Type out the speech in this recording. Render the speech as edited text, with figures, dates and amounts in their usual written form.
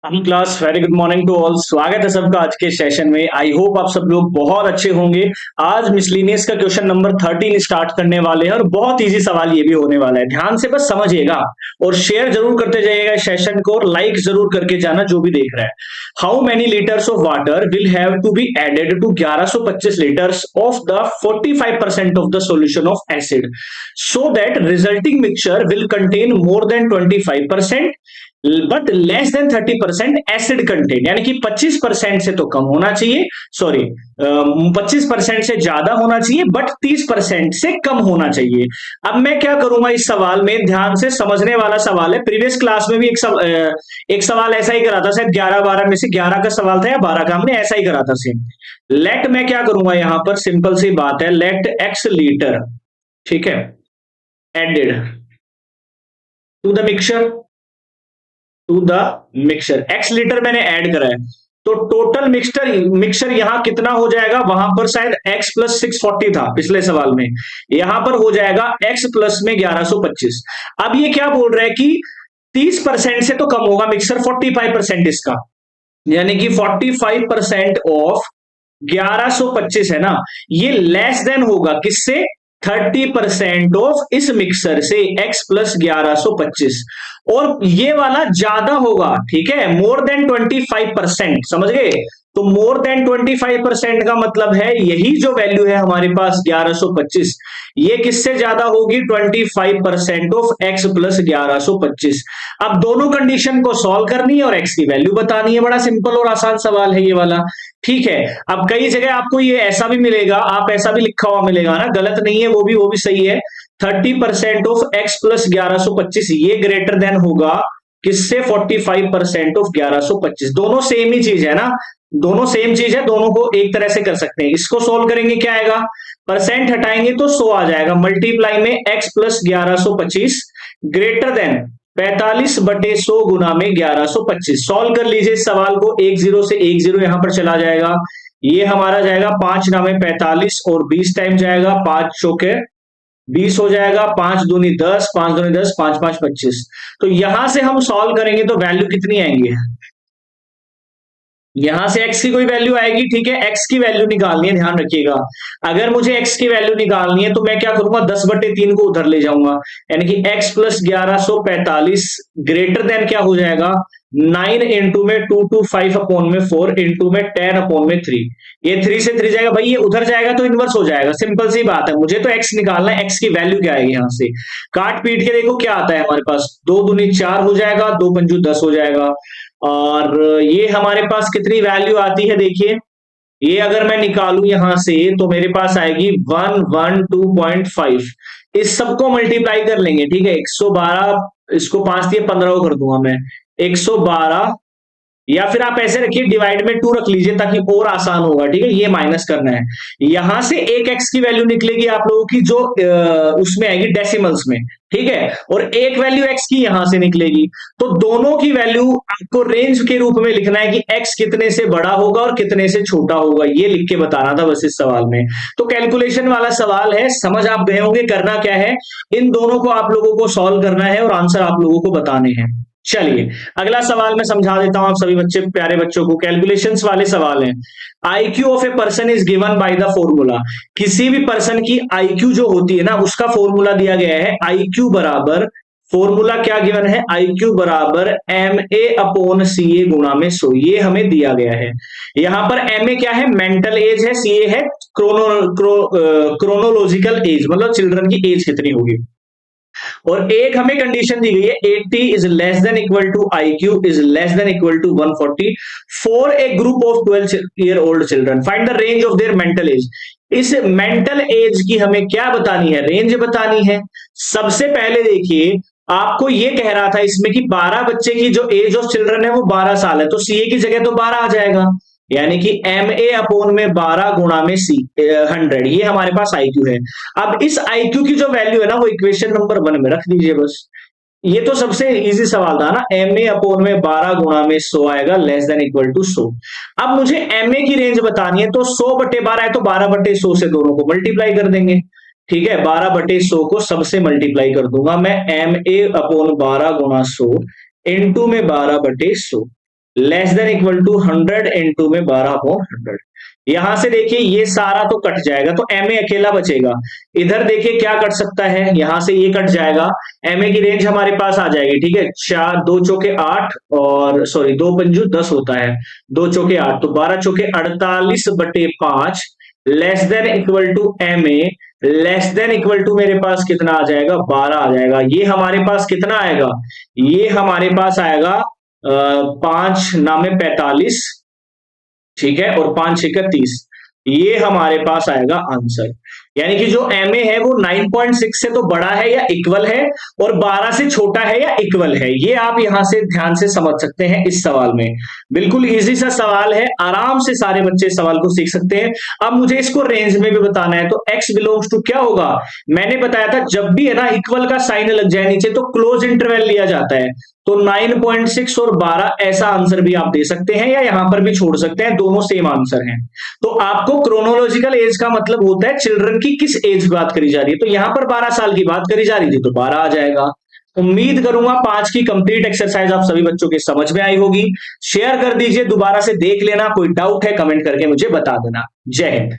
Class very good morning to all. स्वागत है सबका आज के सेशन में। आई होप आप सब लोग बहुत अच्छे होंगे। आज मिसलिनियस का क्वेश्चन नंबर 13 स्टार्ट करने वाले हैं और बहुत इजी सवाल ये भी होने वाला है। ध्यान से बस समझिएगा और शेयर जरूर करते जाइएगा इस सेशन को और लाइक जरूर करके जाना जो भी देख रहा है। How many liters of water will have to be added to 1125 liters of the 45% of the solution of acid so that resulting mixture will contain more than 25% but less than 30% acid content, यानी कि 25% से तो कम होना चाहिए, sorry 25% से ज्यादा होना चाहिए बट 30% से कम होना चाहिए। अब मैं क्या करूंगा इस सवाल में, ध्यान से समझने वाला सवाल है। प्रीवियस क्लास में भी एक सवाल ऐसा ही करा था, शायद 11-12 में से 11 का सवाल था या 12 का, हमने ऐसा ही करा था सेम। लेट मैं क्या करूंगा यहां पर, सिंपल सी बात है, लेट एक्स लीटर, ठीक है, added to the mixture, to the mixture x liter मैंने ऐड करा है, तो टोटल मिक्सचर यहां कितना हो जाएगा, वहां पर शायद x प्लस 640 था पिछले सवाल में, यहां पर हो जाएगा x प्लस में 1125। अब ये क्या बोल रहा है कि 30% से तो कम होगा मिक्सचर, 45% इसका, यानी कि 45% ऑफ 1125 है ना, ये लेस देन होगा किससे, 30% ऑफ इस मिक्सर से x प्लस 1125, और ये वाला ज्यादा होगा, ठीक है, मोर देन 25%, समझ गए। तो मोर देन 25% का मतलब है यही जो वैल्यू है हमारे पास 1125, ये किससे ज्यादा होगी, 25% ऑफ x प्लस 1125। अब दोनों कंडीशन को सॉल्व करनी है और x की वैल्यू बतानी है। बड़ा सिंपल और आसान सवाल है ये वाला, ठीक है। अब कई जगह आपको ये ऐसा भी मिलेगा, आप ऐसा भी लिखा हुआ मिलेगा ना, गलत नहीं है, वो भी सही है। 30% ऑफ x प्लस 1125 ये ग्रेटर देन होगा किससे, 45% ऑफ 1125। दोनों सेम ही चीज है ना, दोनों सेम चीज है, दोनों को एक तरह से कर सकते हैं। इसको सोल्व करेंगे क्या आएगा, परसेंट हटाएंगे तो 100 आ जाएगा, मल्टीप्लाई में x प्लस 1125 ग्रेटर देन 45/100 गुना में 1125। सॉल्व कर लीजिए इस सवाल को, 10 से 10 यहां पर चला जाएगा, ये हमारा जाएगा 5 नामे 45 और 20 टाइम जाएगा, 5 चौके 20 हो जाएगा, 5 दूनी 10, 5 दूनी 10, 5 5 25। तो यहां से हम सॉल्व करेंगे तो वैल्यू कितनी आएंगी, यहां से x की कोई वैल्यू आएगी, ठीक है, x की वैल्यू निकालनी है, ध्यान रखिएगा। अगर मुझे x की वैल्यू निकालनी है तो मैं क्या करूंगा, 10/3 को उधर ले जाऊंगा, यानी कि x प्लस 1145 ग्रेटर देन क्या हो जाएगा, 9 इंटू में 225 अपॉन में 4 इंटू में 10 अपॉन में 3, ये 3 से 3 जाएगा भाई, ये उधर जाएगा तो इनवर्स हो जाएगा, सिंपल सी बात है। मुझे तो x निकालना है, x की वैल्यू क्या आएगी, यहां से काट पीट के देखो क्या आता है हमारे पास, 2 दूनी 4 हो जाएगा, 2 पंजू 10 हो जाएगा, और ये हमारे पास कितनी वैल्यू आती है देखिए, ये अगर मैं निकालू यहां से तो मेरे पास आएगी 112.5। इस सबको मल्टीप्लाई कर लेंगे, ठीक है, 112, इसको 5 दिए 15 को कर दूंगा मैं, 112, या फिर आप ऐसे रखिए डिवाइड में 2 रख लीजिए ताकि और आसान होगा, ठीक है, ये माइनस करना है, यहां से एक एक्स की वैल्यू निकलेगी आप लोगों की जो उसमें आएगी डेसिमल्स में, ठीक है, और एक वैल्यू एक्स की यहां से निकलेगी, तो दोनों की वैल्यू आपको रेंज के रूप में लिखना है कि एक्स कितने से बड़ा होगा और कितने से छोटा होगा, ये लिख के बताना था बस इस सवाल में। तो कैलकुलेशन वाला सवाल है, समझ आप गए होंगे करना क्या है, इन दोनों को आप लोगों को सॉल्व करना है और आंसर आप लोगों को बताने हैं। चलिए अगला सवाल मैं समझा देता हूं आप सभी बच्चे प्यारे बच्चों को, कैलकुलेशंस वाले सवाल हैं। IQ of a person is given by the formula, किसी भी पर्सन की आईक्यू जो होती है ना उसका फॉर्मूला दिया गया है, आईक्यू बराबर, फॉर्मूला क्या गिवन है, आईक्यू बराबर एम ए अपॉन सी ए गुणा में 100, ये हमें दिया गया है। यहां पर एम ए क्या है, मेंटल एज है, सी ए है क्रोनोलॉजिकल एज, मतलब चिल्ड्रन की एज कितनी होगी, और एक हमें कंडीशन दी गई है 80 is less than equal to IQ is less than equal to 140 for a group of 12 year old children, find the range of their mental age. इस मेंटल एज की हमें क्या बतानी है, रेंज बतानी है। सबसे पहले देखिए आपको ये कह रहा था इसमें कि 12 बच्चे की जो एज ऑफ चिल्ड्रन है वो 12 साल है, तो सीए की जगह तो 12 आ जाएगा, यानी कि एम ए अपॉन में 12 गुणा में सी 100, ये हमारे पास आईक्यू है। अब इस आईक्यू की जो वैल्यू है ना वो इक्वेशन नंबर 1 में रख दीजिए बस, ये तो सबसे इजी सवाल था ना, एम ए अपॉन में 12 गुणा में 100 आएगा लेस देन इक्वल टू 100। अब मुझे एम ए की रेंज बतानी है, तो 100/12 है तो 12/100 से दोनों को मल्टीप्लाई कर देंगे, ठीक है, 12/100 को सबसे मल्टीप्लाई कर दूंगा मैं, एम ए अपॉन 12 गुणा 100 इंटू में 12/100, less than equal to 100 into में 12/100। यहां से देखिए ये सारा तो कट जाएगा, तो एम ए अकेला बचेगा। इधर देखिए क्या कट सकता है, यहां से ये कट जाएगा, एम ए की रेंज हमारे पास आ जाएगी। ठीक है, 4 2 चौके 8 और सॉरी 2 पंजू 10 होता है, 2 चौके 8 तो 12 चौके 48/5 less than equal to M A, less than equal to मेरे पास कितना आ जाएगा, 12 आ जाएगा। ये हमारे पास कितना आएगा, ये हमारे पास आएगा 5 नामे 45, ठीक है, और 5 6 30, ये हमारे पास आएगा आंसर। यानी कि जो एम ए है वो 9.6 से तो बड़ा है या इक्वल है, और 12 से छोटा है या इक्वल है। ये आप यहां से ध्यान से समझ सकते हैं इस सवाल में। बिल्कुल इजी सा सवाल है, आराम से सारे बच्चे सवाल को सीख सकते हैं। अब मुझे इसको रेंज में भी बताना है, तो x बिलोंग्स टू क्या होगा, मैंने बताया था जब भी है ना इक्वल का साइन लग जाए नीचे तो क्लोज इंटरवल लिया जाता है। तो 9.6 और 12 ऐसा आंसर भी आप दे सकते हैं, या यहां पर भी छोड़ सकते हैं, दोनों सेम आंसर हैं। तो आपको क्रोनोलॉजिकल एज का मतलब होता है चिल्ड्रन की किस एज की बात करी जा रही है, तो यहां पर 12 साल की बात करी जा रही थी तो 12 आ जाएगा। उम्मीद करूंगा 5 की कंप्लीट एक्सरसाइज आप सभी बच्चों के समझ में आई होगी। शेयर कर दीजिए, दोबारा से देख लेना, कोई डाउट है कमेंट करके मुझे बता देना। जय हिंद।